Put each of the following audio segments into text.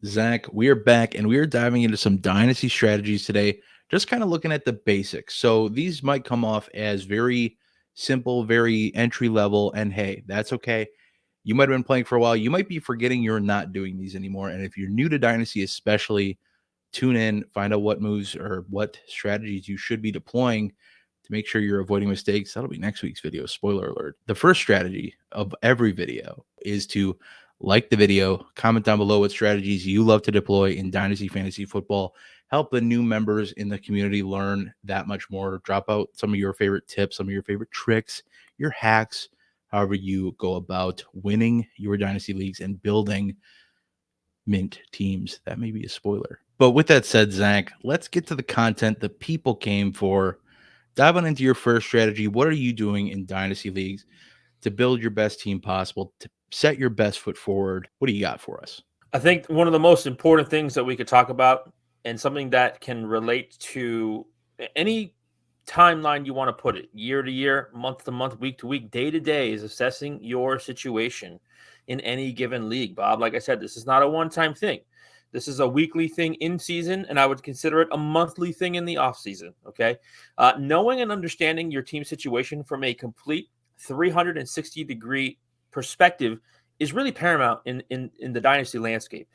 Zach, we are back and we are diving into some dynasty strategies today, just kind of looking at the basics. So these might come off as very simple, very entry level, and hey, that's okay. You might have been playing for a while. You might be forgetting you're not doing these anymore. And if you're new to dynasty, especially, tune in, find out what moves or what strategies you should be deploying to make sure you're avoiding mistakes. That'll be next week's video. Spoiler alert. The first strategy of every video is to like the video, comment down below what strategies you love to deploy in Dynasty Fantasy Football. Help the new members in the community learn that much more. Drop out some of your favorite tips, some of your favorite tricks, your hacks, however you go about winning your Dynasty leagues and building mint teams. That may be a spoiler. But with that said, Zach, let's get to the content the people came for. Dive on into your first strategy. What are you doing in Dynasty leagues to build your best team possible, to set your best foot forward? What do you got for us? I think one of the most important things that we could talk about, and something that can relate to any timeline you want to put it, year to year, month to month, week to week, day to day, is assessing your situation in any given league. Bob, like I said, this is not a one-time thing. This is a weekly thing in season, and I would consider it a monthly thing in the off season. Okay, knowing and understanding your team situation from a complete 360-degree perspective is really paramount in the dynasty landscape.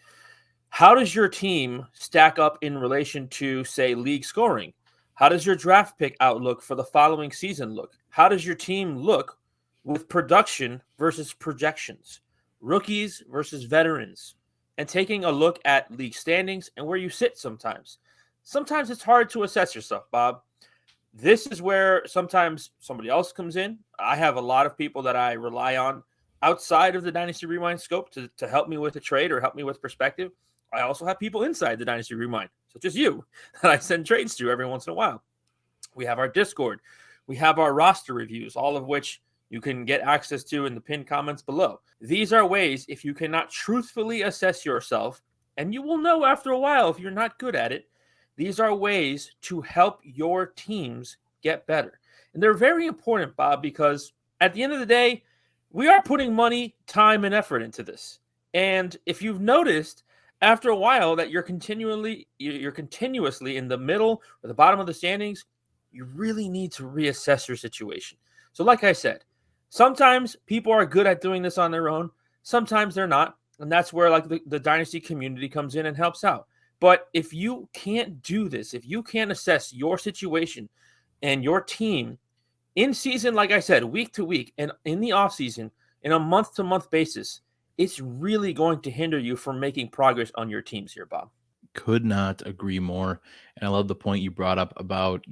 How does your team stack up in relation to, say, league scoring? How does your draft pick outlook for the following season look? How does your team look with production versus projections, rookies versus veterans, and taking a look at league standings and where you sit sometimes? Sometimes it's hard to assess yourself, Bob. This is where sometimes somebody else comes in. I have a lot of people that I rely on outside of the Dynasty Rewind scope to help me with a trade or help me with perspective. I also have people inside the Dynasty Rewind, such as you, that I send trades to every once in a while. We have our Discord. We have our roster reviews, all of which you can get access to in the pinned comments below. These are ways, if you cannot truthfully assess yourself, and you will know after a while if you're not good at it, these are ways to help your teams get better. And they're very important, Bob, because at the end of the day, we are putting money, time, and effort into this. And if you've noticed after a while that you're continuously in the middle or the bottom of the standings, you really need to reassess your situation. So like I said, sometimes people are good at doing this on their own. Sometimes they're not. And that's where like the Dynasty community comes in and helps out. But if you can't do this, if you can't assess your situation and your team in season, like I said, week to week, and in the off season, in a month to month basis, it's really going to hinder you from making progress on your teams here, Bob. Could not agree more. And I love the point you brought up about,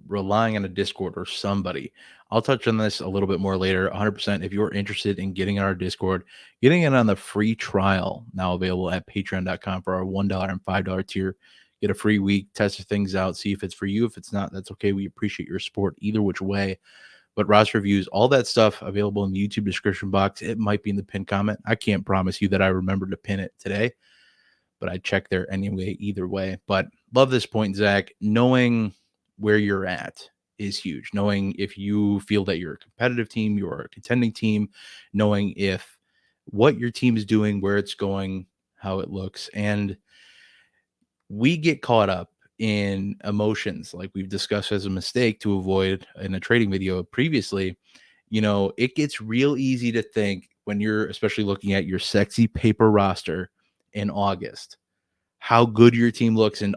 relying on a Discord or somebody. I'll touch on this a little bit more later. 100%. If you're interested in getting on our Discord, getting it on the free trial now available at patreon.com for our $1 and $5 tier. Get a free week, test things out, see if it's for you. If it's not, that's okay. We appreciate your support either which way. But roster reviews, all that stuff available in the YouTube description box. It might be in the pinned comment. I can't promise you that I remember to pin it today, but I check there anyway, either way. But love this point, Zach. Knowing where you're at is huge. Knowing if you feel that you're a competitive team, you're a contending team, knowing if what your team is doing, where it's going, how it looks. And we get caught up in emotions like we've discussed as a mistake to avoid in a trading video previously. It gets real easy to think when you're especially looking at your sexy paper roster in August, how good your team looks. And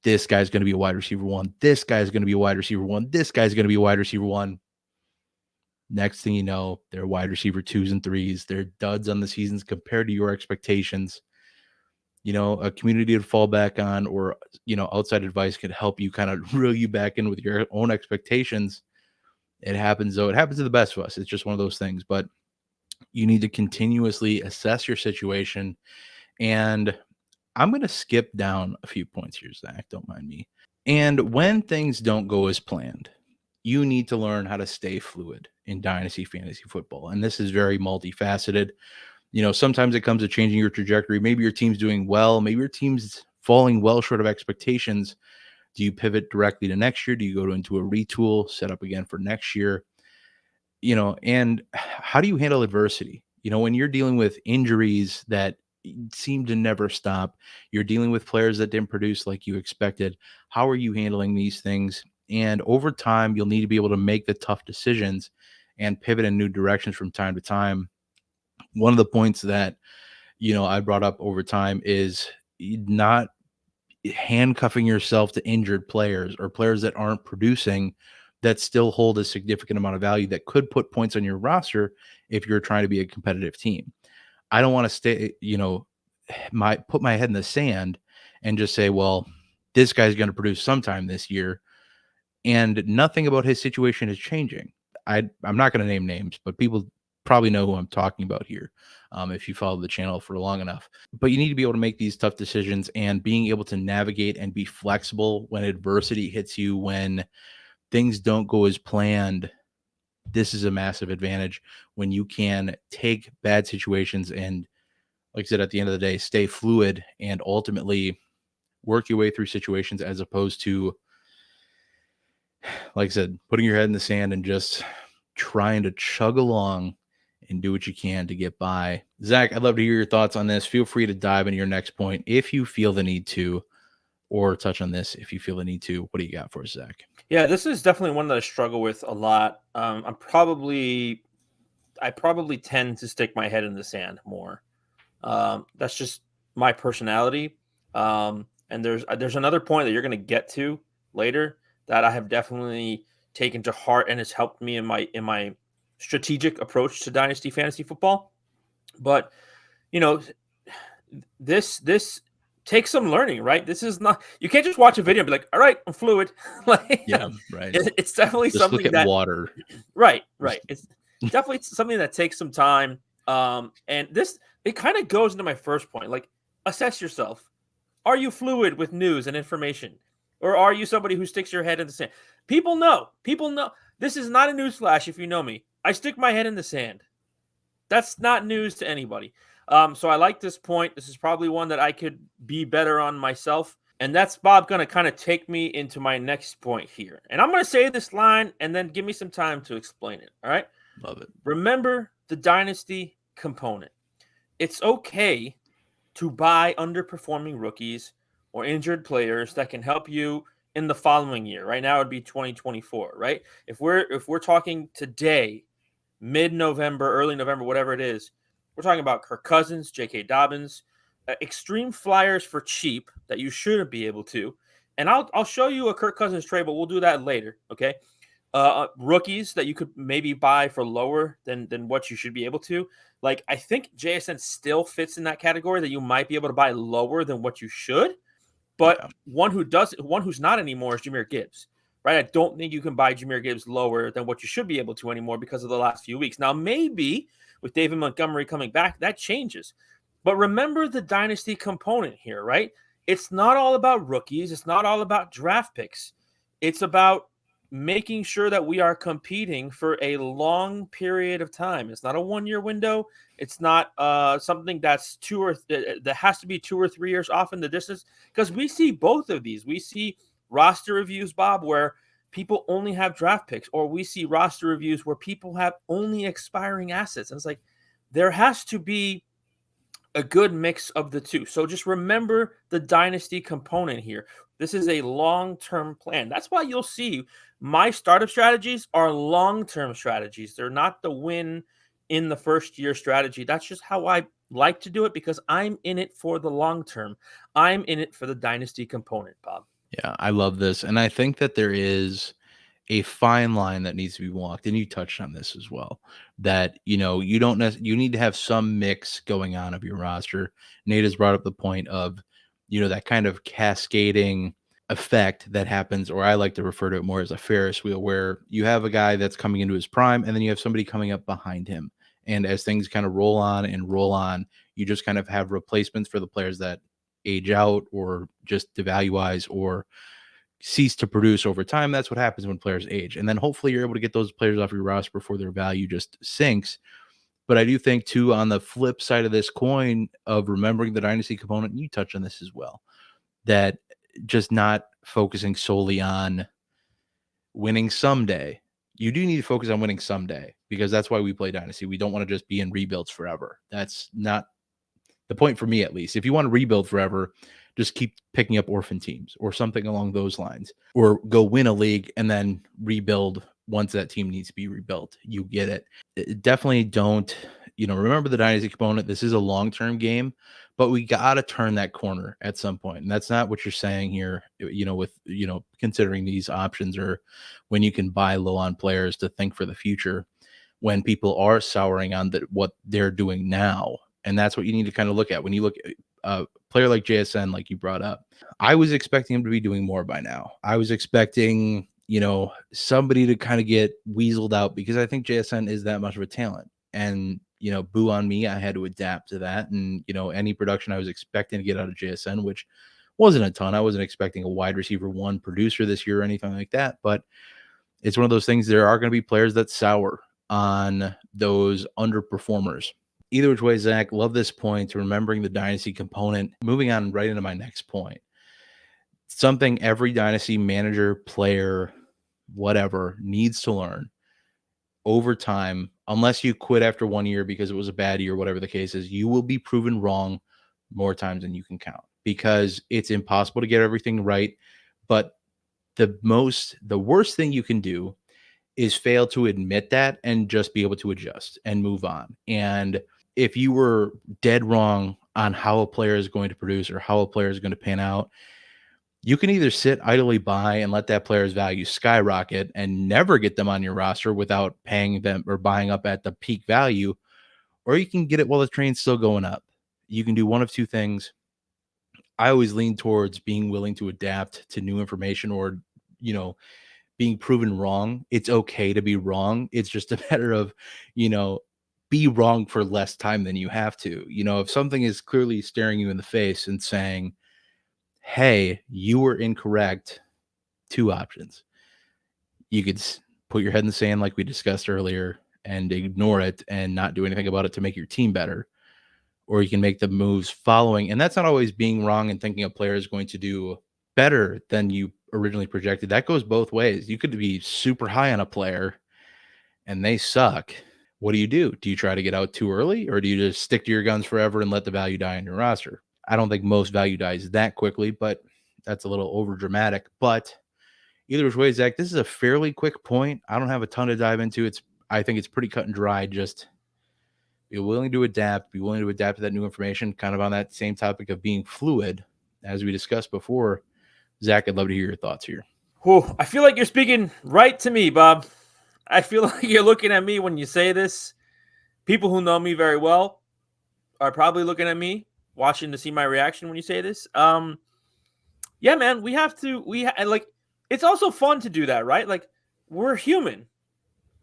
this guy's going to be a wide receiver one. This guy's going to be a wide receiver one. This guy's going to be a wide receiver one. Next thing you know, they're wide receiver twos and threes. They're duds on the seasons compared to your expectations. A community to fall back on, or, outside advice could help you kind of reel you back in with your own expectations. It happens, though. It happens to the best of us. It's just one of those things. But you need to continuously assess your situation. And I'm going to skip down a few points here, Zach. Don't mind me. And when things don't go as planned, you need to learn how to stay fluid in Dynasty Fantasy Football. And this is very multifaceted. Sometimes it comes to changing your trajectory. Maybe your team's doing well. Maybe your team's falling well short of expectations. Do you pivot directly to next year? Do you go into a retool, set up again for next year? And how do you handle adversity? When you're dealing with injuries that seem to never stop. You're dealing with players that didn't produce like you expected. How are you handling these things? And over time, you'll need to be able to make the tough decisions and pivot in new directions from time to time. One of the points that, I brought up over time is not handcuffing yourself to injured players or players that aren't producing that still hold a significant amount of value that could put points on your roster if you're trying to be a competitive team. I don't want to stay, put my head in the sand and just say, well, this guy's going to produce sometime this year, and nothing about his situation is changing. I'm not going to name names, but people probably know who I'm talking about here, if you follow the channel for long enough. But you need to be able to make these tough decisions, and being able to navigate and be flexible when adversity hits you, when things don't go as planned. This is a massive advantage when you can take bad situations and, like I said, at the end of the day, stay fluid and ultimately work your way through situations, as opposed to, like I said, putting your head in the sand and just trying to chug along and do what you can to get by. Zach, I'd love to hear your thoughts on this. Feel free to dive into your next point if you feel the need to, or touch on this if you feel the need to. What do you got for us, Zach? Yeah, this is definitely one that I struggle with a lot. I probably tend to stick my head in the sand more. That's just my personality. And there's another point that you're going to get to later that I have definitely taken to heart and has helped me in my strategic approach to Dynasty Fantasy Football. But this takes some learning, right? This is not, you can't just watch a video and be like, all right, I'm fluid. Like, Yeah, right. It's definitely Just look something at that water. right. It's definitely something that takes some time. And it kind of goes into my first point. Like, assess yourself. Are you fluid with news and information? Or are you somebody who sticks your head in the sand? People know. This is not a news flash if you know me. I stick my head in the sand. That's not news to anybody. So I like this point. This is probably one that I could be better on myself. And that's, Bob, going to kind of take me into my next point here. And I'm going to say this line and then give me some time to explain it. All right? Love it. Remember the dynasty component. It's okay to buy underperforming rookies or injured players that can help you in the following year. Right now it would be 2024, right? If we're talking today, mid-November, early November, whatever it is, we're talking about Kirk Cousins, J.K. Dobbins, extreme flyers for cheap that you shouldn't be able to. And I'll show you a Kirk Cousins trade, but we'll do that later, okay? Rookies that you could maybe buy for lower than what you should be able to. Like, I think JSN still fits in that category that you might be able to buy lower than what you should. But one who's not anymore is Jahmyr Gibbs, right? I don't think you can buy Jahmyr Gibbs lower than what you should be able to anymore because of the last few weeks. Now, maybe with David Montgomery coming back, that changes. But remember the dynasty component here, right? It's not all about rookies. It's not all about draft picks. It's about making sure that we are competing for a long period of time. It's not a 1-year window. It's not something that's that has to be 2 or 3 years off in the distance, because we see both of these. We see roster reviews, Bob, where people only have draft picks, or we see roster reviews where people have only expiring assets. And it's like, there has to be a good mix of the two. So just remember the dynasty component here. This is a long-term plan. That's why you'll see my startup strategies are long-term strategies. They're not the win in the first year strategy. That's just how I like to do it, because I'm in it for the long term. I'm in it for the dynasty component, Bob. Yeah, I love this. And I think that there is a fine line that needs to be walked. And you touched on this as well, that, you don't you need to have some mix going on of your roster. Nate has brought up the point of, that kind of cascading effect that happens, or I like to refer to it more as a Ferris wheel, where you have a guy that's coming into his prime and then you have somebody coming up behind him. And as things kind of roll on, you just kind of have replacements for the players that age out or just devalue or cease to produce over time. That's what happens when players age. And then hopefully you're able to get those players off your roster before their value just sinks. But I do think, too, on the flip side of this coin of remembering the dynasty component, and you touched on this as well, that just not focusing solely on winning someday. You do need to focus on winning someday, because that's why we play dynasty. We don't want to just be in rebuilds forever. That's not The point for me, at least, if you want to rebuild forever, just keep picking up orphan teams or something along those lines, or go win a league and then rebuild once that team needs to be rebuilt. You get it. Definitely don't, remember the dynasty component. This is a long-term game, but we got to turn that corner at some point. And that's not what you're saying here, with, considering these options or when you can buy low on players to think for the future when people are souring on what they're doing now. And that's what you need to kind of look at when you look at a player like JSN, like you brought up. I was expecting him to be doing more by now. I was expecting, somebody to kind of get weaseled out because I think JSN is that much of a talent. And, boo on me, I had to adapt to that. And, any production I was expecting to get out of JSN, which wasn't a ton. I wasn't expecting a wide receiver one producer this year or anything like that. But it's one of those things. There are going to be players that sour on those underperformers. Either which way, Zach, love this point, remembering the dynasty component. Moving on right into my next point. Something every dynasty manager, player, whatever, needs to learn over time, unless you quit after 1 year because it was a bad year, whatever the case is, you will be proven wrong more times than you can count because it's impossible to get everything right. But the worst thing you can do is fail to admit that and just be able to adjust and move on. And if you were dead wrong on how a player is going to produce or how a player is going to pan out, you can either sit idly by and let that player's value skyrocket and never get them on your roster without paying them or buying up at the peak value, or you can get it while the train's still going up. You can do one of two things. I always lean towards being willing to adapt to new information or, being proven wrong. It's okay to be wrong. It's just a matter of, be wrong for less time than you have to. If something is clearly staring you in the face and saying, hey, you were incorrect, two options. You could put your head in the sand like we discussed earlier and ignore it and not do anything about it to make your team better. Or you can make the moves following. And that's not always being wrong and thinking a player is going to do better than you originally projected. That goes both ways. You could be super high on a player and they suck. What do? Do you try to get out too early or do you just stick to your guns forever and let the value die on your roster? I don't think most value dies that quickly, but that's a little over dramatic. But either way, Zach, this is a fairly quick point. I don't have a ton to dive into. I think it's pretty cut and dry. Just be willing to adapt to that new information, kind of on that same topic of being fluid, as we discussed before. Zach, I'd love to hear your thoughts here. Whew, I feel like you're speaking right to me, Bob. I feel like you're looking at me when you say this. People who know me very well are probably looking at me, watching to see my reaction when you say this. Yeah, man, like, it's also fun to do that, right? Like, we're human.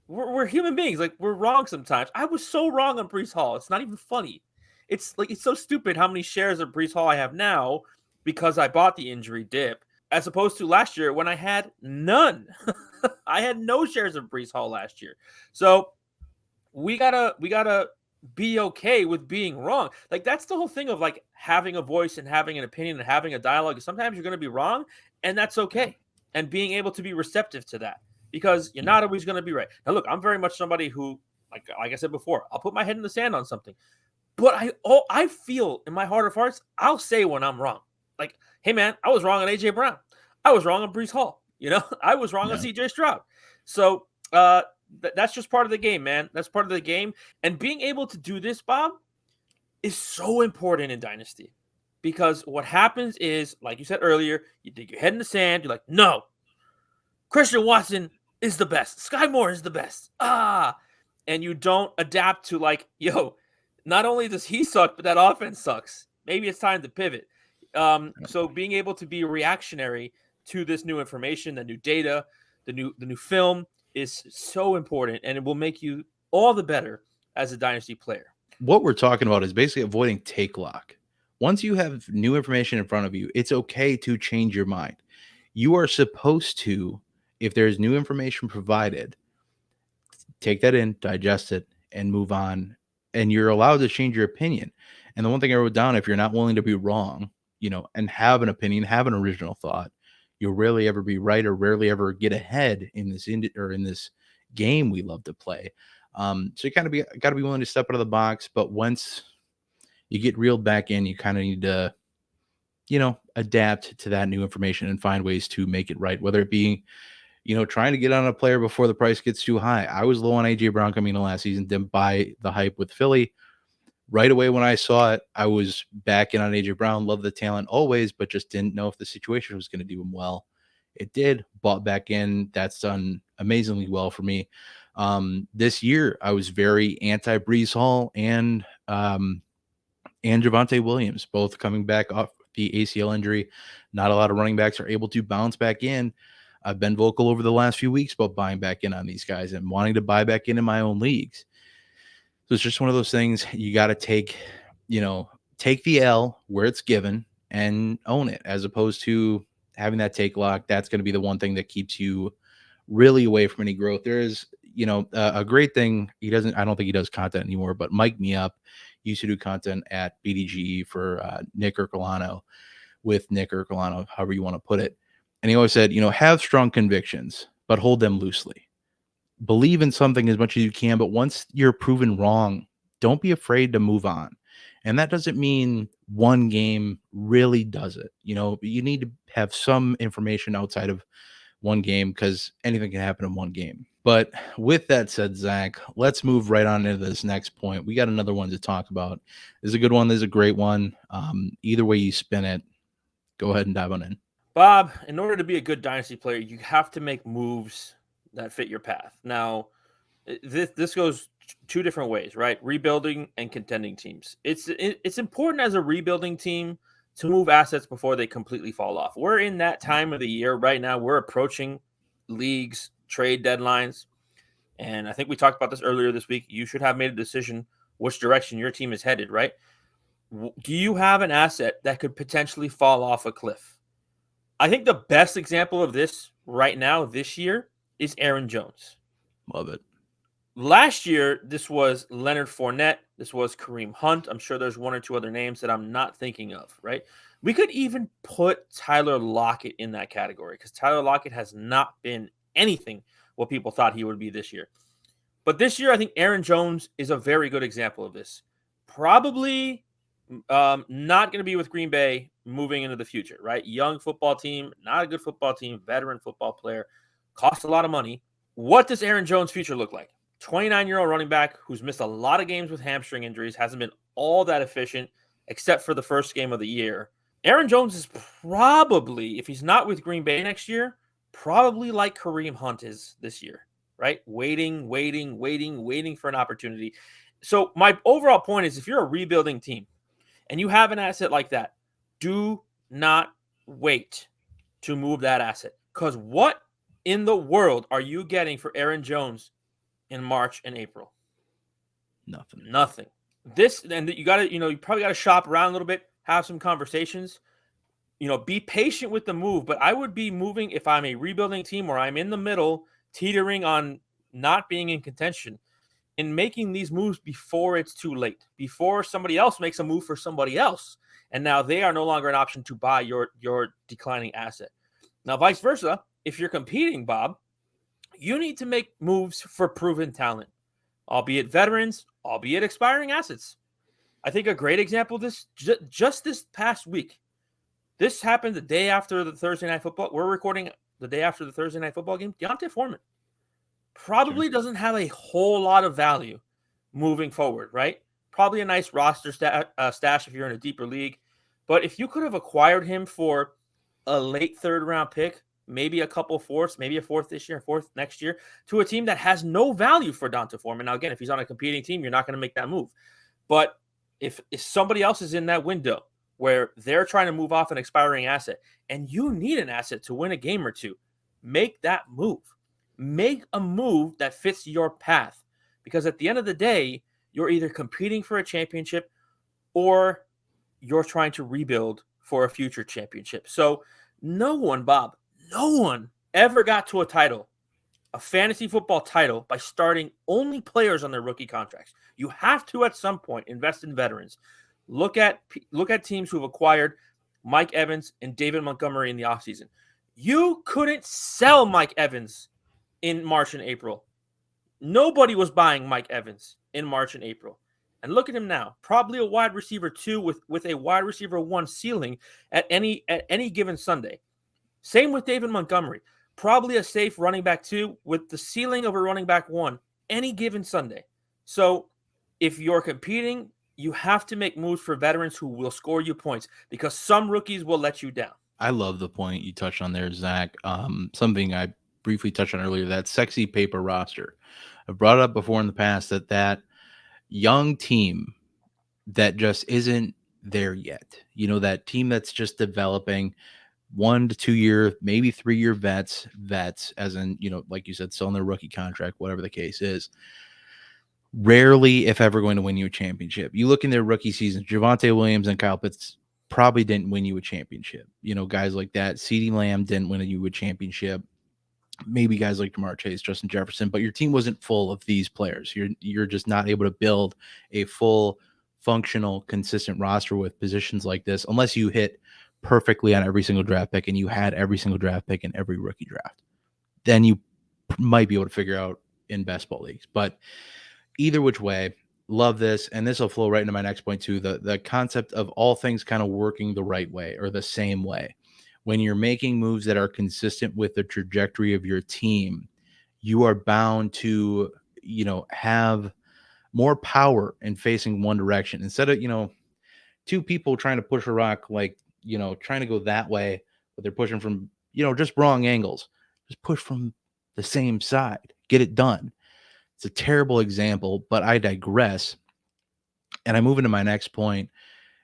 We're human beings. Like, we're wrong sometimes. I was so wrong on Breece Hall. It's not even funny. It's so stupid how many shares of Breece Hall I have now because I bought the injury dip, as opposed to last year when I had none. I had no shares of Breece Hall last year. So we gotta be okay with being wrong. Like, that's the whole thing of like having a voice and having an opinion and having a dialogue. Sometimes you're gonna be wrong, and that's okay. And being able to be receptive to that, because you're not always gonna be right. Now, look, I'm very much somebody who, like I said before, I'll put my head in the sand on something. But I feel in my heart of hearts, I'll say when I'm wrong. Like, hey man, I was wrong on AJ Brown. I was wrong on Breece Hall. I was wrong on CJ Stroud. So that's just part of the game, man. That's part of the game. And being able to do this, Bob, is so important in Dynasty. Because what happens is, like you said earlier, you dig your head in the sand. You're like, no, Christian Watson is the best. Sky Moore is the best. And you don't adapt to like, yo, not only does he suck, but that offense sucks. Maybe it's time to pivot. So being able to be reactionary to this new information, the new data, the new film is so important, and it will make you all the better as a Dynasty player. What we're talking about is basically avoiding take lock. Once you have new information in front of you, it's okay to change your mind. You are supposed to, if there's new information provided, take that in, digest it, and move on. And you're allowed to change your opinion. And the one thing I wrote down, if you're not willing to be wrong, and have an opinion, have an original thought, you'll rarely ever be right or rarely ever get ahead in this in this game we love to play. So you got to be willing to step out of the box. But once you get reeled back in. You kind of need to, adapt to that new information and find ways to make it right, whether it be, trying to get on a player before the price gets too high. I was low on AJ Brown coming into last season, didn't buy the hype with Philly. Right away when I saw it, I was back in on AJ Brown. Love the talent always, but just didn't know if the situation was going to do him well. It did. Bought back in. That's done amazingly well for me. This year, I was very anti Brees Hall and Javonte Williams, both coming back off the ACL injury. Not a lot of running backs are able to bounce back in. I've been vocal over the last few weeks about buying back in on these guys and wanting to buy back in my own leagues. So it's just one of those things you got to take the L where it's given and own it, as opposed to having that take lock. That's going to be the one thing that keeps you really away from any growth. There is, a great thing. I don't think he does content anymore, but Mike Me Up used to do content at BDGE for Nick Ercolano, however you want to put it. And he always said, have strong convictions, but hold them loosely. Believe in something as much as you can, but once you're proven wrong, don't be afraid to move on. And that doesn't mean one game really does it. You need to have some information outside of one game because anything can happen in one game. But with that said, Zach, let's move right on into this next point. We got another one to talk about. This is a good one. This is a great one. Either way you spin it, go ahead and dive on in. Bob, in order to be a good Dynasty player, you have to make moves that fit your path. Now, this goes two different ways, right? Rebuilding and contending teams. It's important as a rebuilding team to move assets before they completely fall off. We're in that time of the year right now. We're approaching leagues, trade deadlines. And I think we talked about this earlier this week. You should have made a decision which direction your team is headed, right? Do you have an asset that could potentially fall off a cliff? I think the best example of this right now, this year, is Aaron Jones. Love it. Last year, this was Leonard Fournette. This was Kareem Hunt. I'm sure there's one or two other names that I'm not thinking of, right? We could even put Tyler Lockett in that category because Tyler Lockett has not been anything what people thought he would be this year. But this year, I think Aaron Jones is a very good example of this. Probably not going to be with Green Bay moving into the future, right? Young football team, not a good football team, veteran football player, costs a lot of money. What does Aaron Jones' future look like? 29-year-old running back who's missed a lot of games with hamstring injuries, hasn't been all that efficient except for the first game of the year. Aaron Jones is probably, if he's not with Green Bay next year, probably like Kareem Hunt is this year, right? Waiting for an opportunity. So my overall point is if you're a rebuilding team and you have an asset like that, do not wait to move that asset. Because what in the world are you getting for Aaron Jones in March and April? Nothing. This, and you got to, you probably got to shop around a little bit, have some conversations, be patient with the move. But I would be moving if I'm a rebuilding team or I'm in the middle, teetering on not being in contention, and making these moves before it's too late, before somebody else makes a move for somebody else. And now they are no longer an option to buy your declining asset. Now, vice versa, if you're competing, Bob, you need to make moves for proven talent, albeit veterans, albeit expiring assets. I think a great example of this, just this past week, this happened the day after the Thursday Night Football. We're recording the day after the Thursday Night Football game. D'Onta Foreman probably doesn't have a whole lot of value moving forward, right? Probably a nice roster stash if you're in a deeper league. But if you could have acquired him for a late third-round pick, maybe a couple fourths, maybe a fourth this year, a fourth next year, to a team that has no value for D'Onta Foreman. Now, again, if he's on a competing team, you're not going to make that move. But if somebody else is in that window where they're trying to move off an expiring asset and you need an asset to win a game or two, make that move. Make a move that fits your path. Because at the end of the day, you're either competing for a championship or you're trying to rebuild for a future championship. So no one ever got to a title, a fantasy football title, by starting only players on their rookie contracts. You have to, at some point, invest in veterans. Look at teams who have acquired Mike Evans and David Montgomery in the offseason. You couldn't sell Mike Evans in March and April. Nobody was buying Mike Evans in March and April. And look at him now, probably a wide receiver 2 with a wide receiver 1 ceiling at any given Sunday. Same with David Montgomery, probably a safe running back 2 with the ceiling of a running back 1 any given Sunday. So if you're competing, you have to make moves for veterans who will score you points, because some rookies will let you down. I love the point you touched on there, Zach. Something I briefly touched on earlier, that sexy paper roster. I've brought it up before in the past that young team that just isn't there yet. You know, that team that's just developing, 1 to 2 year, maybe 3-year vets, as in, you know, like you said, still in their rookie contract, whatever the case is. Rarely, if ever, going to win you a championship. You look in their rookie seasons, Javonte Williams and Kyle Pitts probably didn't win you a championship. You know, guys like that. CeeDee Lamb didn't win you a championship. Maybe guys like Jamar Chase, Justin Jefferson, but your team wasn't full of these players. You're just not able to build a full, functional, consistent roster with positions like this unless you hit perfectly on every single draft pick and you had every single draft pick in every rookie draft. Then you might be able to figure out in best ball leagues. But either which way, love this. And this will flow right into my next point too. The concept of all things kind of working the right way or the same way. When you're making moves that are consistent with the trajectory of your team, you are bound to, you know, have more power in facing one direction instead of, you know, two people trying to push a rock, like, you know, trying to go that way, but they're pushing from, you know, just wrong angles. Just push from the same side, get it done. It's a terrible example, but I digress. And I move into my next point.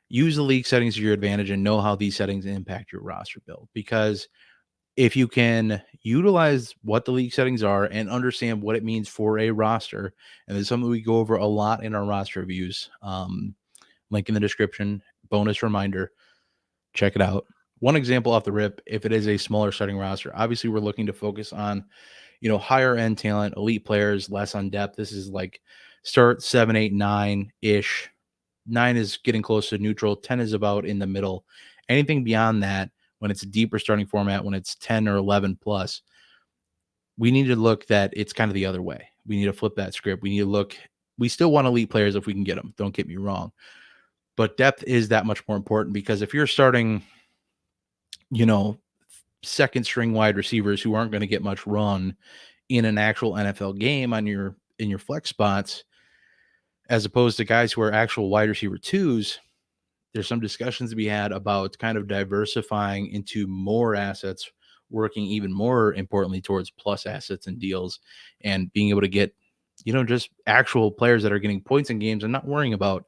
Use the league settings to your advantage and know how these settings impact your roster build. Because if you can utilize what the league settings are and understand what it means for a roster, and there's something we go over a lot in our roster reviews, link in the description, bonus reminder, check it out. One example off the rip, if it is a smaller starting roster, obviously we're looking to focus on, you know, higher end talent, elite players, less on depth. This is like start 7, 8, 9-ish. 9 is getting close to neutral. 10 is about in the middle. Anything beyond that, when it's a deeper starting format, when it's 10 or 11 plus, we need to look that it's kind of the other way. We need to flip that script. We need to look, we still want elite players if we can get them. Don't get me wrong. But depth is that much more important, because if you're starting, you know, second string wide receivers who aren't going to get much run in an actual NFL game in your flex spots, as opposed to guys who are actual wide receiver 2s, there's some discussions to be had about kind of diversifying into more assets, working even more importantly towards plus assets and deals, and being able to get, you know, just actual players that are getting points in games and not worrying about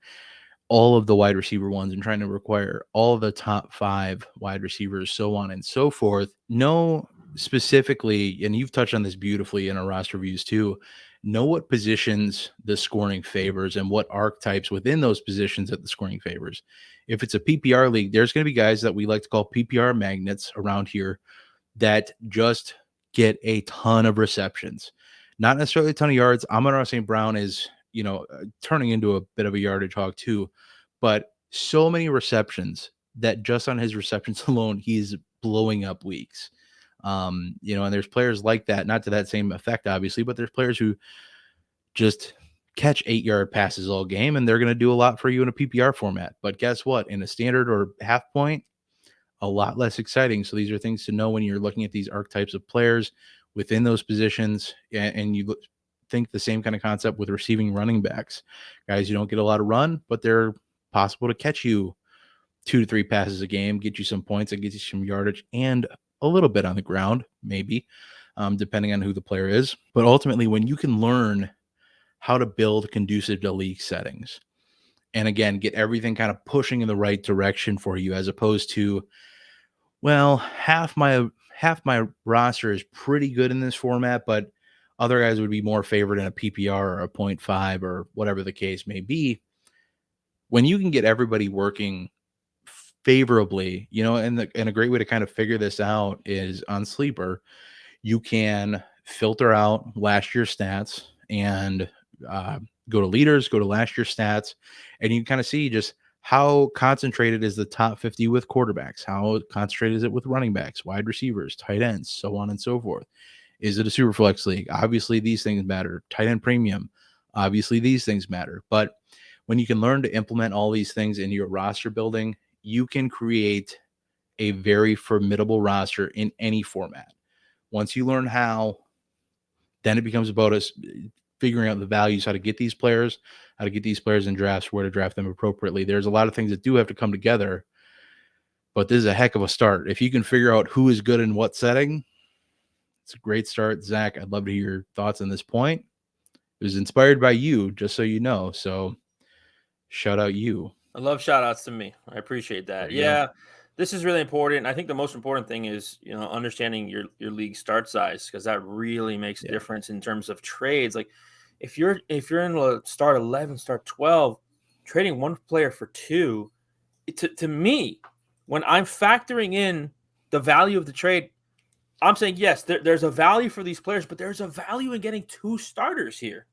all of the wide receiver ones and trying to require all of the top 5 wide receivers, so on and so forth. Know specifically, and you've touched on this beautifully in our roster reviews too, know what positions the scoring favors and what archetypes within those positions that the scoring favors. If it's a PPR league, there's going to be guys that we like to call PPR magnets around here that just get a ton of receptions, not necessarily a ton of yards. Amon-Ra St. Brown is, you know, turning into a bit of a yardage hog too, but so many receptions that just on his receptions alone, he's blowing up weeks. You know, and there's players like that, not to that same effect, obviously, but there's players who just catch 8-yard passes all game, and they're going to do a lot for you in a PPR format. But guess what? In a standard or half point, a lot less exciting. So these are things to know when you're looking at these archetypes of players within those positions, and you think the same kind of concept with receiving running backs. Guys, you don't get a lot of run, but they're possible to catch you 2 to 3 passes a game, get you some points, and get you some yardage and a little bit on the ground, maybe, depending on who the player is. But ultimately, when you can learn how to build conducive to league settings, and again, get everything kind of pushing in the right direction for you, as opposed to, well, half my roster is pretty good in this format, but other guys would be more favored in a PPR or a 0.5 or whatever the case may be. When you can get everybody working favorably, you know, and a great way to kind of figure this out is on Sleeper. You can filter out last year's stats and go to leaders, go to last year's stats, and you kind of see just how concentrated is the top 50 with quarterbacks, how concentrated is it with running backs, wide receivers, tight ends, so on and so forth. Is it a super flex league? Obviously, these things matter. Tight end premium, obviously, these things matter. But when you can learn to implement all these things into your roster building, you can create a very formidable roster in any format. Once you learn how, then it becomes about us figuring out the values, how to get these players, in drafts, where to draft them appropriately. There's a lot of things that do have to come together, but this is a heck of a start. If you can figure out who is good in what setting, it's a great start. Zach, I'd love to hear your thoughts on this point. It was inspired by you, just so you know. So shout out you. I love shout outs to me. I appreciate that. Yeah. Go. This is really important. I think the most important thing is, understanding your league start size, because that really makes a difference in terms of trades. Like if you're in a start 11, start 12, trading one player for two, to me, when I'm factoring in the value of the trade, I'm saying, yes, there's a value for these players, but there's a value in getting two starters here.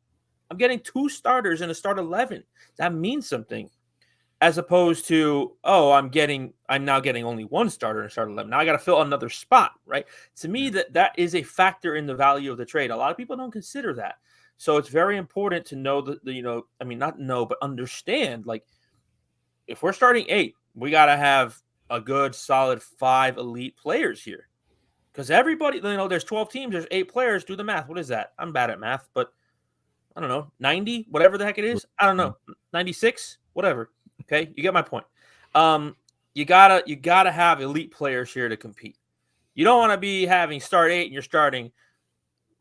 I'm getting two starters in a start 11. That means something. As opposed to, I'm now getting only one starter in start 11. Now I got to fill another spot, right? To me, that is a factor in the value of the trade. A lot of people don't consider that. So it's very important to know not know, but understand, like, if we're starting 8, we got to have a good, solid 5 elite players here. Because everybody, there's 12 teams, there's 8 players. Do the math. What is that? I'm bad at math, but I don't know, 90, whatever the heck it is. I don't know, 96, whatever. Okay, you get my point. You gotta have elite players here to compete. You don't want to be having start 8 and you're starting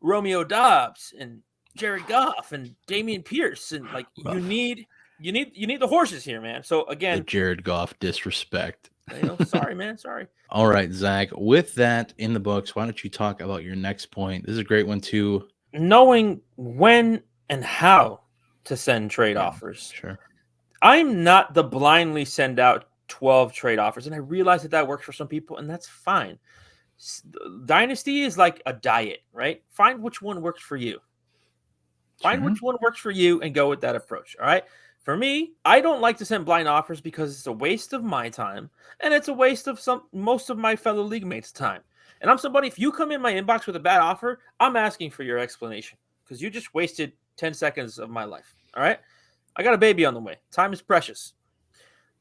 Romeo Doubs and Jared Goff and Dameon Pierce, and like you need the horses here, man. So again, the Jared Goff disrespect. Sorry, man. Sorry. All right, Zach. With that in the books, why don't you talk about your next point? This is a great one too. Knowing when and how to send trade offers. Sure. I'm not the blindly send out 12 trade offers, and I realize that works for some people, and that's fine. Dynasty is like a diet, right? Find which one works for you. Find which one works for you and go with that approach, all right? For me, I don't like to send blind offers because it's a waste of my time, and it's a waste of most of my fellow league mates' time. And I'm somebody, if you come in my inbox with a bad offer, I'm asking for your explanation, because you just wasted 10 seconds of my life, all right? I got a baby on the way. Time is precious.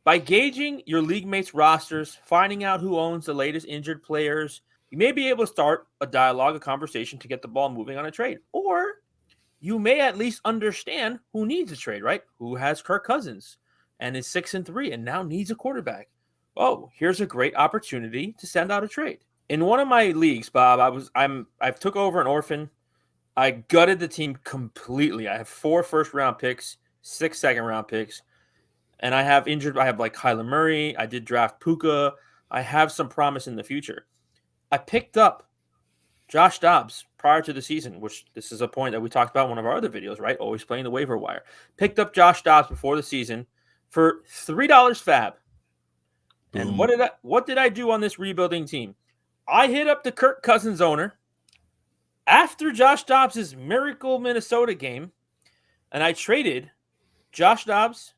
By gauging your league mates' rosters, finding out who owns the latest injured players, you may be able to start a dialogue, a conversation to get the ball moving on a trade. Or you may at least understand who needs a trade, right? Who has Kirk Cousins and is 6-3 and now needs a quarterback. Oh, here's a great opportunity to send out a trade. In one of my leagues, Bob, I took over an orphan. I gutted the team completely. I have 4 first-round picks, 6 second-round picks, and I have like Kyler Murray. I did draft Puka. I have some promise in the future. I picked up Josh Dobbs prior to the season, which this is a point that we talked about in one of our other videos, right? Always playing the waiver wire. Picked up Josh Dobbs before the season for $3 fab. Boom. And what did I do on this rebuilding team? I hit up the Kirk Cousins owner after Josh Dobbs' miracle Minnesota game, and I traded Josh Dobbs,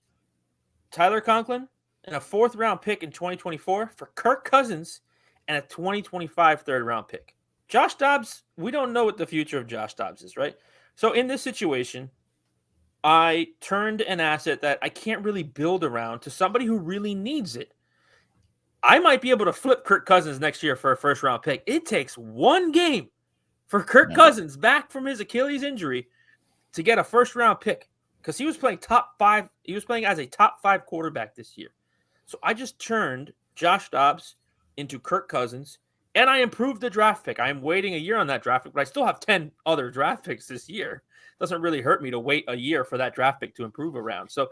Tyler Conklin, and a 4th-round pick in 2024 for Kirk Cousins and a 2025 3rd-round pick. Josh Dobbs, we don't know what the future of Josh Dobbs is, right? So in this situation, I turned an asset that I can't really build around to somebody who really needs it. I might be able to flip Kirk Cousins next year for a 1st-round pick. It takes one game for Kirk Cousins back from his Achilles injury to get a 1st-round pick, because he was playing top 5. He was playing as a top 5 quarterback this year. So I just turned Josh Dobbs into Kirk Cousins, and I improved the draft pick. I'm waiting a year on that draft pick, but I still have 10 other draft picks this year. It doesn't really hurt me to wait a year for that draft pick to improve around. So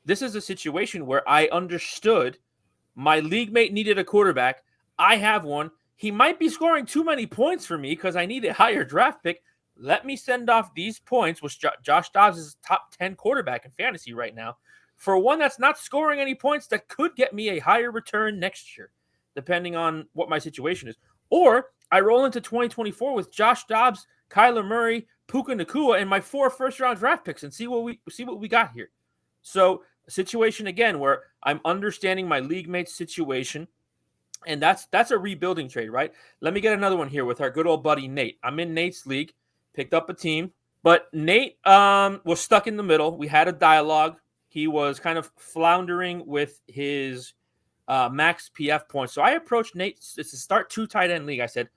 this is a situation where I understood my league mate needed a quarterback. I have one. He might be scoring too many points for me because I need a higher draft pick. Let me send off these points, which Josh Dobbs is top 10 quarterback in fantasy right now, for one that's not scoring any points that could get me a higher return next year, depending on what my situation is. Or I roll into 2024 with Josh Dobbs, Kyler Murray, Puka Nacua, and my 4 first-round draft picks, and see what we got here. So a situation, again, where I'm understanding my league mate's situation, and that's a rebuilding trade, right? Let me get another one here with our good old buddy Nate. I'm in Nate's league. Picked up a team, but Nate was stuck in the middle. We had a dialogue. he was kind of floundering with his max PF points. So I approached Nate. It's a start 2 tight end league. I said,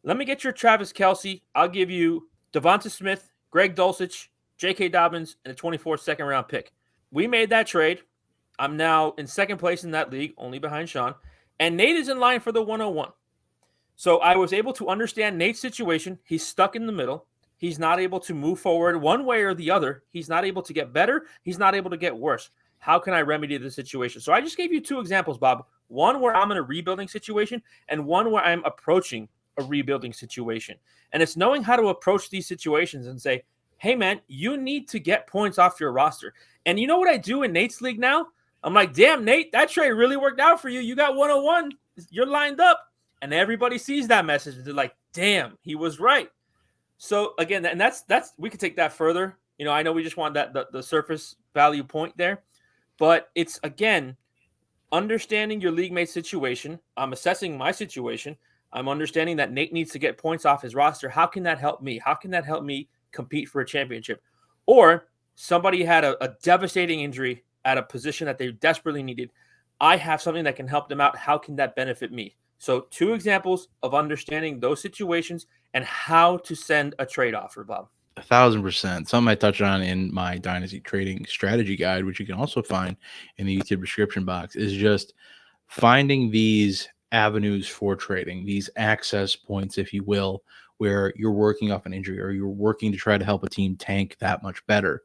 let me get your Travis Kelce. I'll give you Devonta Smith, Greg Dulcich, J.K. Dobbins, and a 24th second round pick. We made that trade. I'm now in second place in that league, only behind Sean. And Nate is in line for the 101. So I was able to understand Nate's situation. He's stuck in the middle. He's not able to move forward one way or the other. He's not able to get better. He's not able to get worse. How can I remedy the situation? So I just gave you 2 examples, Bob. One where I'm in a rebuilding situation and one where I'm approaching a rebuilding situation. And it's knowing how to approach these situations and say, hey, man, you need to get points off your roster. And you know what I do in Nate's league now? I'm like, damn, Nate, that trade really worked out for you. You got 101. You're lined up. And everybody sees that message. They're like, damn, he was right. So again, and that's we could take that further. You know, I know we just want that the surface value point there, but it's again understanding your league mate situation. I'm assessing my situation. I'm understanding that Nate needs to get points off his roster. How can that help me? How can that help me compete for a championship? Or somebody had a devastating injury at a position that they desperately needed. I have something that can help them out. How can that benefit me? So 2 examples of understanding those situations and how to send a trade offer, Bob. 1,000%. Something I touched on in my Dynasty Trading Strategy Guide, which you can also find in the YouTube description box, is just finding these avenues for trading, these access points, if you will, where you're working off an injury or you're working to try to help a team tank that much better.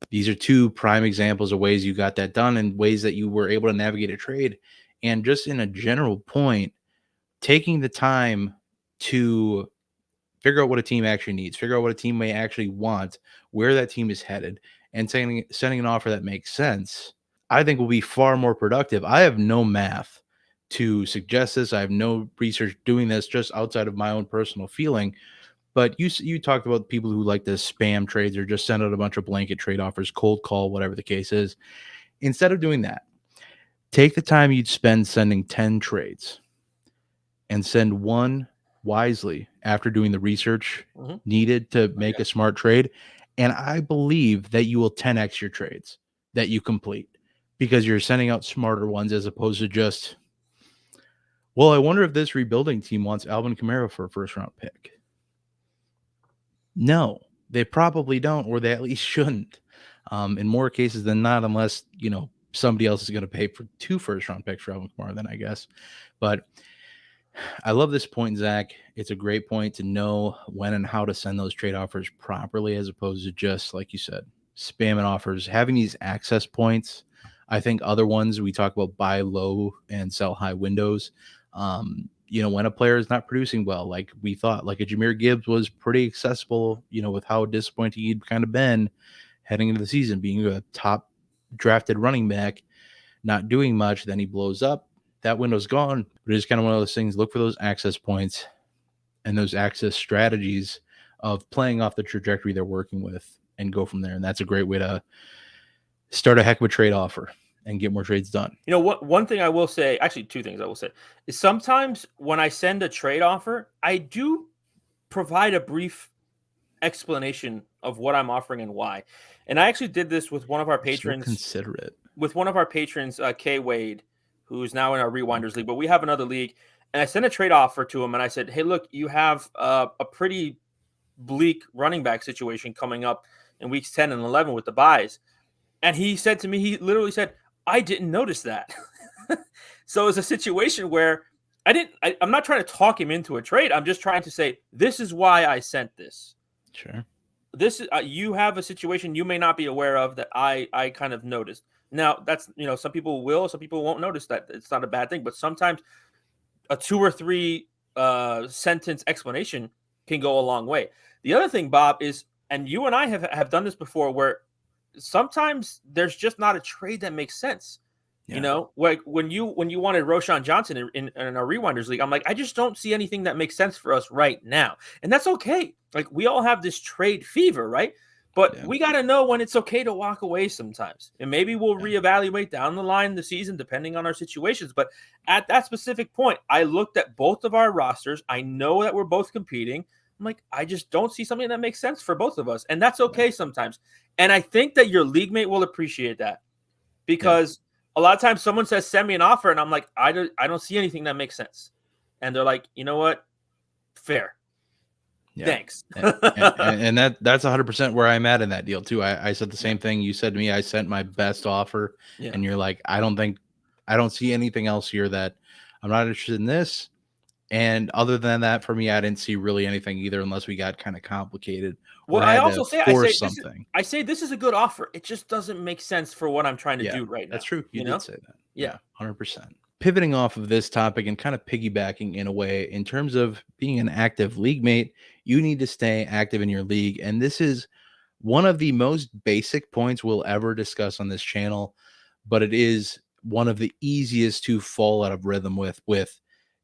These are 2 prime examples of ways you got that done and ways that you were able to navigate a trade. And just in a general point, taking the time to figure out what a team actually needs, figure out what a team may actually want, where that team is headed, and sending an offer that makes sense, I think will be far more productive. I have no math to suggest this. I have no research doing this, just outside of my own personal feeling. But you talked about people who like to spam trades or just send out a bunch of blanket trade offers, cold call, whatever the case is. Instead of doing that, take the time you'd spend sending 10 trades and send one wisely after doing the research needed to make a smart trade. And I believe that you will 10x your trades that you complete because you're sending out smarter ones as opposed to just, well, I wonder if this rebuilding team wants Alvin Kamara for a first-round pick. No, they probably don't, or they at least shouldn't. In more cases than not, unless, you know, somebody else is going to pay for 2 first-round picks for Alvin Kamara, then I guess. But I love this point, Zach. It's a great point to know when and how to send those trade offers properly, as opposed to just, like you said, spamming offers. Having these access points, I think other ones we talk about, buy low and sell high windows. You know, when a player is not producing well, like we thought, like a Jahmyr Gibbs was pretty accessible, you know, with how disappointing he'd kind of been heading into the season, being a top drafted running back, not doing much. Then he blows up. That window's gone. But it's kind of one of those things. Look for those access points and those access strategies of playing off the trajectory they're working with and go from there. And that's a great way to start a heck of a trade offer and get more trades done. You know, one thing I will say, actually 2 things I will say, is sometimes when I send a trade offer, I do provide a brief explanation of what I'm offering and why. And I actually did this with one of our patrons. So considerate. With one of our patrons, Kay Wade, who's now in our Rewinders League, but we have another league. And I sent a trade offer to him, and I said, hey, look, you have a pretty bleak running back situation coming up in weeks 10 and 11 with the buys. And he said to me, he literally said, I didn't notice that. So it's a situation where I'm not trying to talk him into a trade. I'm just trying to say, this is why I sent this. Sure. This is you have a situation you may not be aware of that I kind of noticed. Now that's, you know, some people will, some people won't notice that. It's not a bad thing, but sometimes a 2 or 3 sentence explanation can go a long way. The other thing, Bob, is, and you and I have done this before, where sometimes there's just not a trade that makes sense. Yeah. You know, like when you wanted Roshan Johnson in our Rewinders League, I'm like, I just don't see anything that makes sense for us right now. And that's okay. Like, we all have this trade fever, right? But we got to know when it's okay to walk away sometimes. And maybe we'll reevaluate down the line the season, depending on our situations. But at that specific point, I looked at both of our rosters. I know that we're both competing. I'm like, I just don't see something that makes sense for both of us. And that's okay sometimes. And I think that your league mate will appreciate that, because a lot of times someone says, send me an offer. And I'm like, I don't see anything that makes sense. And they're like, you know what? Fair. Yeah. Thanks. and that's 100% where I'm at in that deal too. I said the same thing you said to me. I sent my best offer, and you're like, I don't see anything else here that I'm not interested in this. And other than that, for me, I didn't see really anything either, unless we got kind of complicated Well, or I had to also say, force something. I say this is a good offer. It just doesn't make sense for what I'm trying to do right now. That's true. You did say that. Yeah. 100%. Pivoting off of this topic and kind of piggybacking in a way, in terms of being an active league mate, you need to stay active in your league. And this is one of the most basic points we'll ever discuss on this channel, but it is one of the easiest to fall out of rhythm with,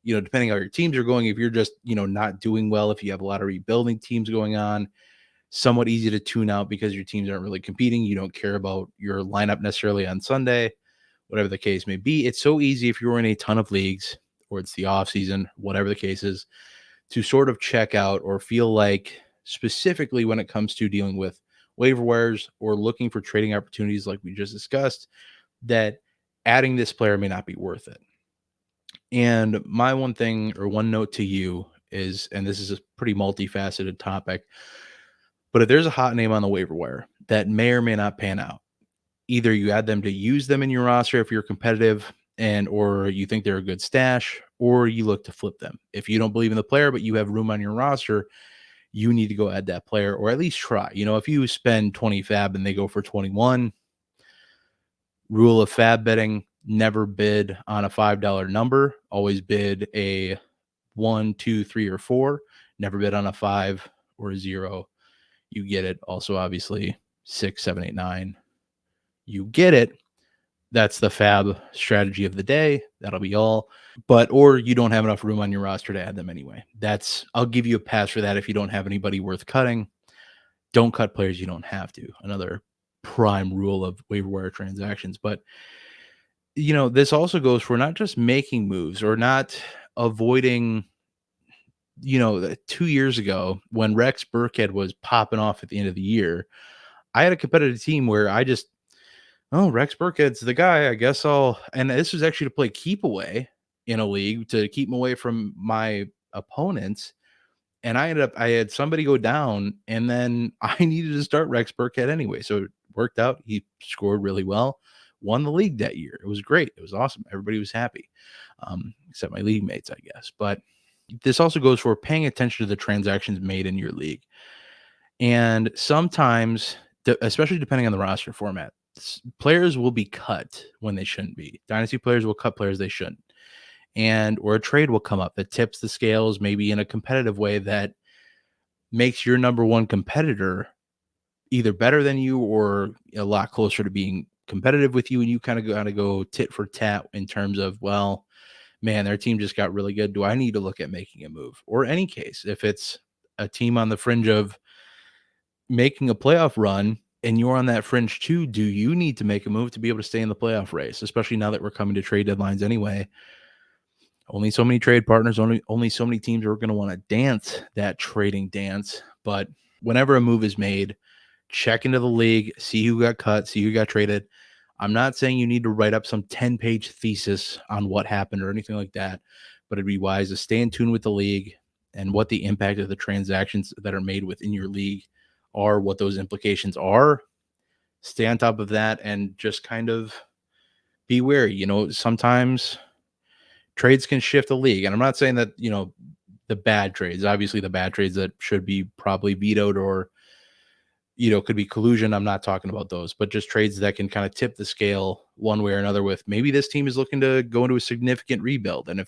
depending on how your teams are going. If you're just, not doing well, if you have a lot of rebuilding teams going on, somewhat easy to tune out because your teams aren't really competing. You don't care about your lineup necessarily on Sunday, whatever the case may be. It's so easy if you're in a ton of leagues or it's the off season, whatever the case is, to sort of check out or feel like, specifically when it comes to dealing with waiver wires or looking for trading opportunities like we just discussed, that adding this player may not be worth it. And my one thing or one note to you is, and this is a pretty multifaceted topic, but if there's a hot name on the waiver wire that may or may not pan out, either you add them to use them in your roster if you're competitive or you think they're a good stash, or you look to flip them. If you don't believe in the player, but you have room on your roster, you need to go add that player, or at least try. If you spend 20 fab and they go for 21, rule of fab betting, never bid on a $5 number. Always bid a 1, 2, 3, or 4. Never bid on a 5 or a 0. You get it. Also, obviously, 6, 7, 8, 9. You get it. That's the fab strategy of the day. That'll be all. Or you don't have enough room on your roster to add them anyway. I'll give you a pass for that if you don't have anybody worth cutting. Don't cut players you don't have to. Another prime rule of waiver wire transactions. But, this also goes for not just making moves or not avoiding, 2 years ago when Rex Burkhead was popping off at the end of the year, I had a competitive team where Rex Burkhead's the guy. I guess and this was actually to play keep away in a league to keep him away from my opponents. And I had somebody go down, and then I needed to start Rex Burkhead anyway. So it worked out. He scored really well, won the league that year. It was great. It was awesome. Everybody was happy, except my league mates, I guess. But this also goes for paying attention to the transactions made in your league. And sometimes, especially depending on the roster format, players will be cut when they shouldn't be. Dynasty players will cut players they shouldn't. Or a trade will come up that tips the scales, maybe in a competitive way that makes your number one competitor either better than you or a lot closer to being competitive with you. And you kind of got to go tit for tat in terms of, well, man, their team just got really good. Do I need to look at making a move? Or any case, if it's a team on the fringe of making a playoff run and you're on that fringe too, do you need to make a move to be able to stay in the playoff race, especially now that we're coming to trade deadlines anyway? Only so many trade partners, only so many teams are going to want to dance that trading dance. But whenever a move is made, check into the league, see who got cut, see who got traded. I'm not saying you need to write up some 10-page thesis on what happened or anything like that, but it'd be wise to stay in tune with the league and what the impact of the transactions that are made within your league are, what those implications are. Stay on top of that and just kind of be wary. Sometimes trades can shift the league. And I'm not saying that, the bad trades, obviously the bad trades that should be probably vetoed or, could be collusion. I'm not talking about those, but just trades that can kind of tip the scale one way or another with maybe this team is looking to go into a significant rebuild. And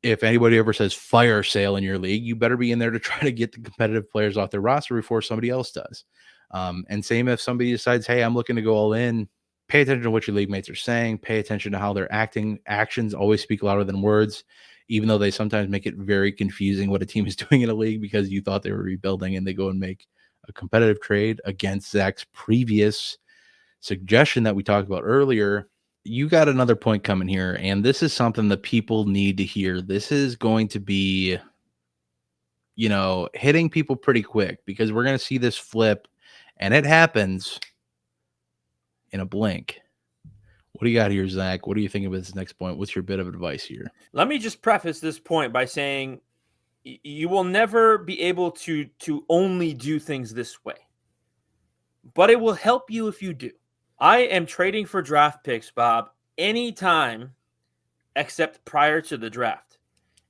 if anybody ever says fire sale in your league, you better be in there to try to get the competitive players off their roster before somebody else does. And same if somebody decides, hey, I'm looking to go all in, pay attention to what your league mates are saying, pay attention to how they're acting. Actions always speak louder than words, even though they sometimes make it very confusing what a team is doing in a league because you thought they were rebuilding and they go and make a competitive trade against Zach's previous suggestion that we talked about earlier. You got another point coming here, and this is something that people need to hear. This is going to be hitting people pretty quick, because we're going to see this flip, and it happens in a blink. What do you got here, Zach? What do you think of this next point? What's your bit of advice here? Let me just preface this point by saying you will never be able to only do things this way, but it will help you if you do. I am trading for draft picks, Bob, anytime except prior to the draft.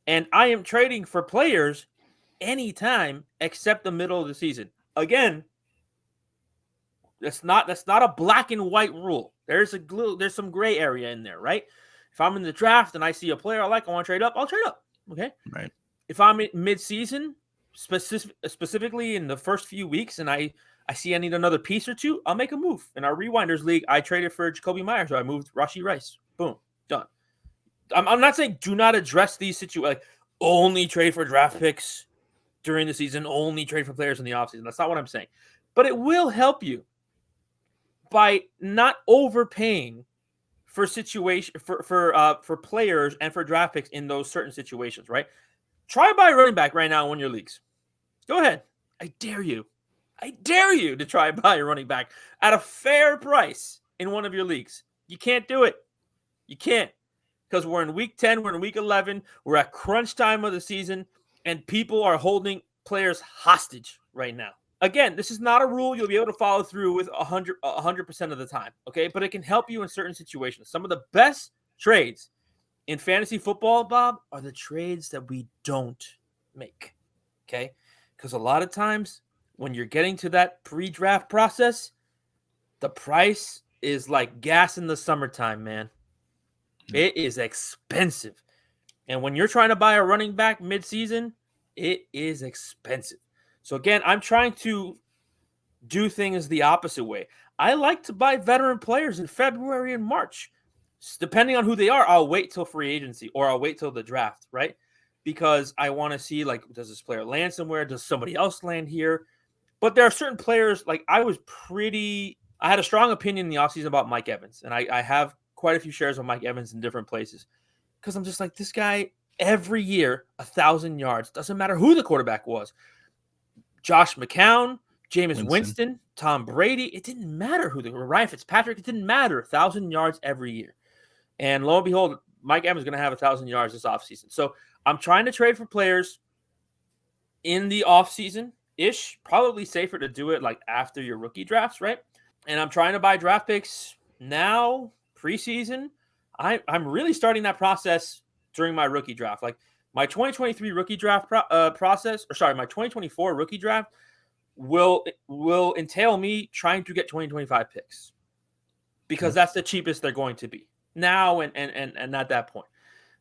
And I am trading for players anytime except the middle of the season. Again, that's not a black and white rule. There's some gray area in there, right? If I'm in the draft and I see a player I like, I want to trade up, I'll trade up. Okay. Right. If I'm in mid-season, specifically in the first few weeks, and I see I need another piece or two, I'll make a move. In our Rewinders League, I traded for Jacoby Myers, so I moved Rashee Rice. Boom, done. I'm not saying do not address these situations, like only trade for draft picks during the season, only trade for players in the offseason. That's not what I'm saying. But it will help you by not overpaying for for players and for draft picks in those certain situations, right? Try buy running back right now in one of your leagues. Go ahead. I dare you. I dare you to try buy a running back at a fair price in one of your leagues. You can't do it. You can't, because we're in week 10, we're in week 11, we're at crunch time of the season, and people are holding players hostage right now. Again, this is not a rule you'll be able to follow through with 100% of the time, okay? But it can help you in certain situations. Some of the best trades in fantasy football, Bob, are the trades that we don't make, okay? Because a lot of times when you're getting to that pre-draft process, the price is like gas in the summertime, man. It is expensive. And when you're trying to buy a running back mid-season, it is expensive. So again, I'm trying to do things the opposite way. I like to buy veteran players in February and March. Depending on who they are, I'll wait till free agency or I'll wait till the draft, right? Because I want to see, like, does this player land somewhere? Does somebody else land here? But there are certain players, like I had a strong opinion in the offseason about Mike Evans. And I have quite a few shares of Mike Evans in different places. Because I'm just like, this guy, every year, 1,000 yards. Doesn't matter who the quarterback was. Josh McCown, Jameis Winston, Tom Brady. It didn't matter who Ryan Fitzpatrick. It didn't matter. 1,000 yards every year. And lo and behold, Mike Evans is going to have 1,000 yards this offseason. So I'm trying to trade for players in the offseason-ish. Probably safer to do it like after your rookie drafts, right? And I'm trying to buy draft picks now, preseason. I'm really starting that process during my rookie draft. Like my 2023 rookie draft my 2024 rookie draft will entail me trying to get 2025 picks, because that's the cheapest they're going to be now and at that point.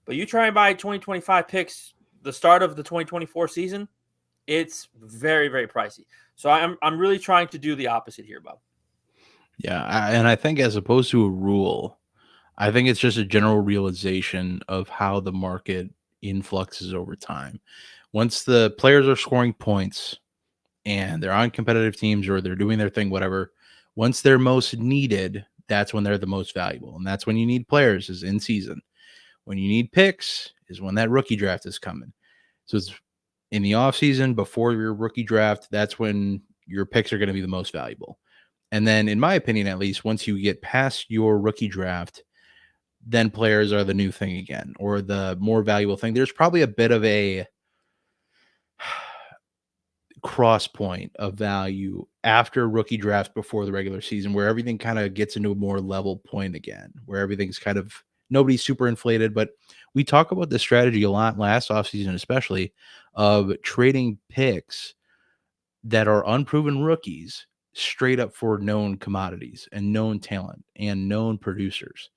But you try and buy 2025 picks the start of the 2024 season, it's very, very pricey. So I'm really trying to do the opposite here, Bob. Yeah, and I think as opposed to a rule, I think it's just a general realization of how the market influxes over time. Once the players are scoring points and they're on competitive teams or they're doing their thing, whatever, once they're most needed, that's when they're the most valuable. And that's when you need players, is in season. When you need picks is when that rookie draft is coming. So it's in the offseason before your rookie draft, that's when your picks are going to be the most valuable. And then, in my opinion, at least, once you get past your rookie draft, then players are the new thing again, or the more valuable thing. There's probably a bit of a cross point of value after rookie draft before the regular season, where everything kind of gets into a more level point again, where everything's kind of, nobody's super inflated. But we talk about this strategy a lot last offseason, especially of trading picks that are unproven rookies straight up for known commodities and known talent and known producers.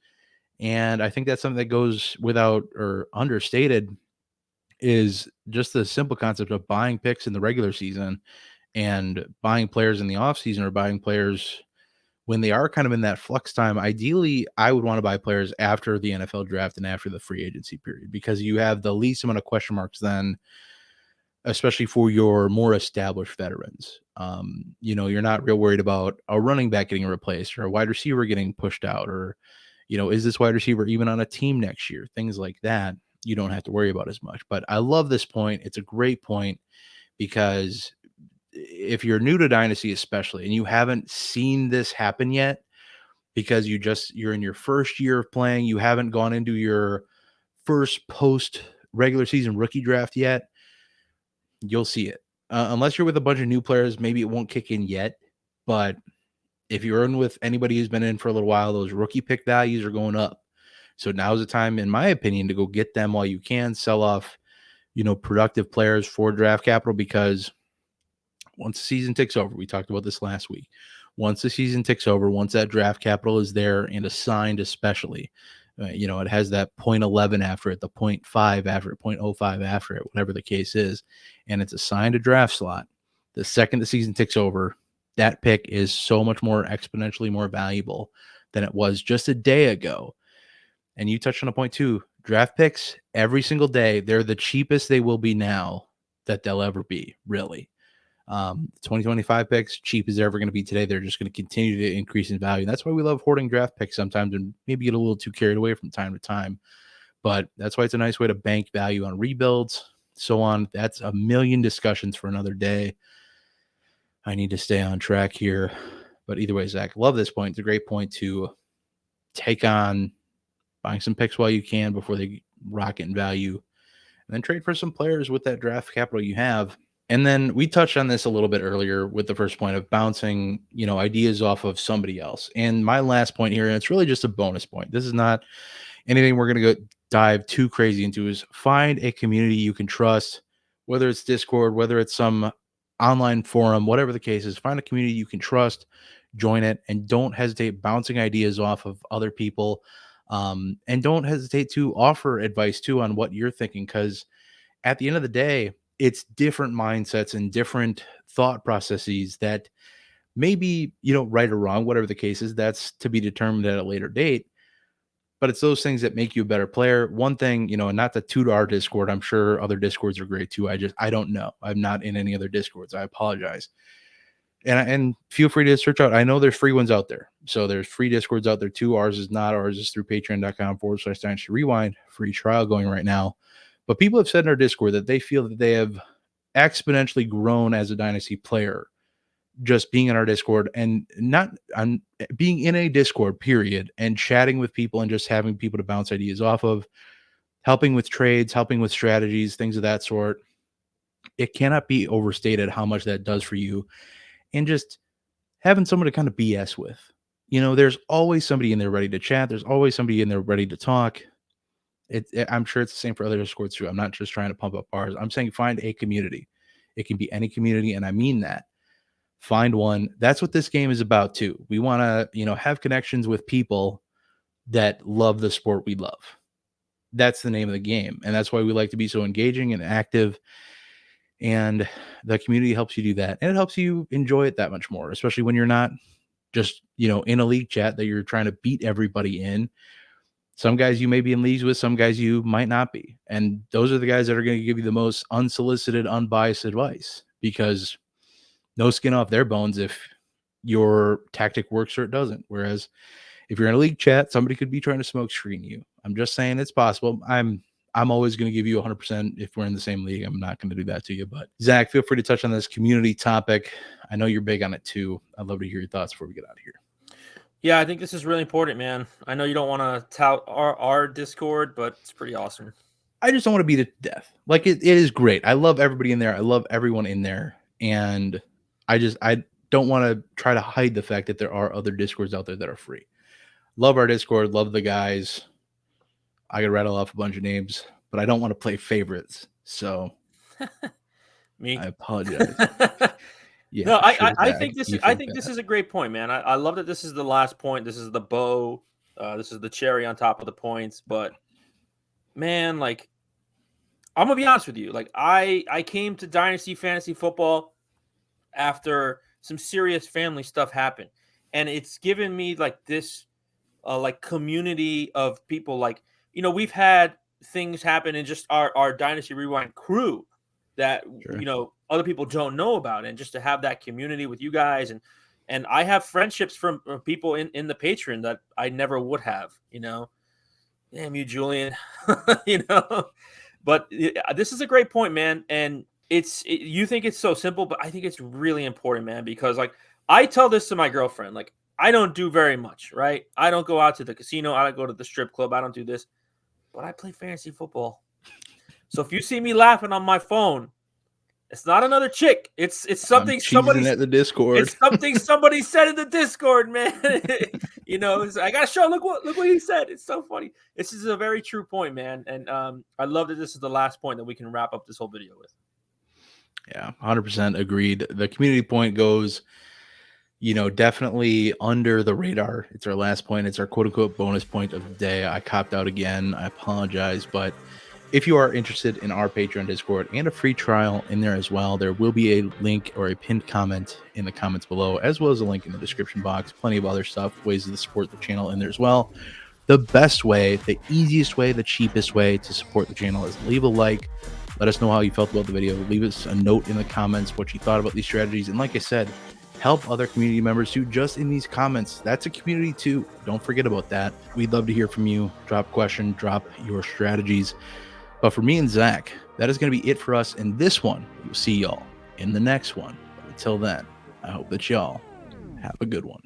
And I think that's something that goes without or understated, is just the simple concept of buying picks in the regular season and buying players in the offseason, or buying players when they are kind of in that flux time. Ideally, I would want to buy players after the NFL draft and after the free agency period, because you have the least amount of question marks then, especially for your more established veterans. You're not real worried about a running back getting replaced or a wide receiver getting pushed out, or, is this wide receiver even on a team next year? Things like that you don't have to worry about as much. But I love this point. It's a great point, because if you're new to Dynasty, especially, and you haven't seen this happen yet, because you're in your first year of playing, you haven't gone into your first post regular season rookie draft yet, you'll see it. Unless you're with a bunch of new players, maybe it won't kick in yet. But if you're in with anybody who's been in for a little while, those rookie pick values are going up. So now's the time, in my opinion, to go get them while you can. Sell off, productive players for draft capital, because once the season ticks over, we talked about this last week. Once the season ticks over, once that draft capital is there and assigned, especially, it has that 0.11 after it, the 0.5 after it, 0.05 after it, whatever the case is, and it's assigned a draft slot. The second the season ticks over, that pick is so much more exponentially more valuable than it was just a day ago. And you touched on a point too. Draft picks every single day, they're the cheapest they will be now that they'll ever be, really. 2025 picks, cheap as they're ever going to be today. They're just going to continue to increase in value. That's why we love hoarding draft picks sometimes and maybe get a little too carried away from time to time. But that's why it's a nice way to bank value on rebuilds, so on. That's a million discussions for another day. I need to stay on track here. But either way, Zach, love this point. It's a great point to take on buying some picks while you can before they rocket in value, and then trade for some players with that draft capital you have. And then we touched on this a little bit earlier with the first point of bouncing, ideas off of somebody else. And my last point here, and it's really just a bonus point. This is not anything we're going to go dive too crazy into, is find a community you can trust, whether it's Discord, whether it's some online forum, whatever the case is. Find a community you can trust, join it, and don't hesitate bouncing ideas off of other people. And don't hesitate to offer advice too on what you're thinking, because at the end of the day, it's different mindsets and different thought processes that maybe, right or wrong, whatever the case is, that's to be determined at a later date. But it's those things that make you a better player. One thing, and not to toot our Discord, I'm sure other Discords are great too. I don't know. I'm not in any other Discords. I apologize. And feel free to search out. I know there's free ones out there. So there's free Discords out there too. Ours is not. Ours is through patreon.com/Dynasty Rewind. Free trial going right now. But people have said in our Discord that they feel that they have exponentially grown as a Dynasty player just being in our Discord, and not on being in a Discord, period, and chatting with people and just having people to bounce ideas off of, helping with trades, helping with strategies, things of that sort. It cannot be overstated how much that does for you. And just having someone to kind of BS with. There's always somebody in there ready to chat. There's always somebody in there ready to talk. I'm sure it's the same for other Discords too. I'm not just trying to pump up ours. I'm saying find a community. It can be any community, and I mean that. Find one. That's what this game is about too. We want to, have connections with people that love the sport we love. That's the name of the game, and that's why we like to be so engaging and active. And the community helps you do that, and it helps you enjoy it that much more, especially when you're not just, in a league chat that you're trying to beat everybody in. Some guys you may be in leagues with, some guys you might not be. And those are the guys that are going to give you the most unsolicited, unbiased advice, because no skin off their bones if your tactic works or it doesn't. Whereas if you're in a league chat, somebody could be trying to smoke screen you. I'm just saying it's possible. I'm always going to give you 100% if we're in the same league. I'm not going to do that to you. But Zach, feel free to touch on this community topic. I know you're big on it too. I'd love to hear your thoughts before we get out of here. Yeah, I think this is really important, man. I know you don't want to tout our Discord, but it's pretty awesome. I just don't want to beat it to death. Like it is great. I love everybody in there. I love everyone in there. And I don't want to try to hide the fact that there are other Discords out there that are free. Love our Discord. Love the guys. I could rattle off a bunch of names, but I don't want to play favorites. So Me? I apologize. Yeah, no, I think this is a great point, man. I love that this is the last point. This is the bow. This is the cherry on top of the points. But man, like, I'm gonna be honest with you. Like, I came to Dynasty Fantasy Football after some serious family stuff happened, and it's given me like this, like community of people. Like, we've had things happen in just our Dynasty Rewind crew that Sure. Other people don't know about, and just to have that community with you guys, and I have friendships from people in the Patreon that I never would have. Damn you, Julian. But this is a great point, man. And You think it's so simple, but I think it's really important, man, because like I tell this to my girlfriend, like I don't do very much, right? I don't go out to the casino, I don't go to the strip club, I don't do this, but I play fantasy football. So if you see me laughing on my phone, it's not another chick. It's something somebody at the Discord. It's something somebody said in the Discord, man. I gotta show. Look what he said. It's so funny. This is a very true point, man. And I love that this is the last point that we can wrap up this whole video with. Yeah, 100% agreed. The community point goes, definitely under the radar. It's our last point. It's our quote unquote bonus point of the day. I copped out again. I apologize, but if you are interested in our Patreon Discord and a free trial in there as well, there will be a link or a pinned comment in the comments below, as well as a link in the description box. Plenty of other stuff, ways to support the channel in there as well. The best way, the easiest way, the cheapest way to support the channel is leave a like. Let us know how you felt about the video. Leave us a note in the comments what you thought about these strategies. And like I said, help other community members too, just in these comments. That's a community too. Don't forget about that. We'd love to hear from you. Drop a question, drop your strategies. But for me and Zach, that is going to be it for us in this one. We'll see y'all in the next one. But until then, I hope that y'all have a good one.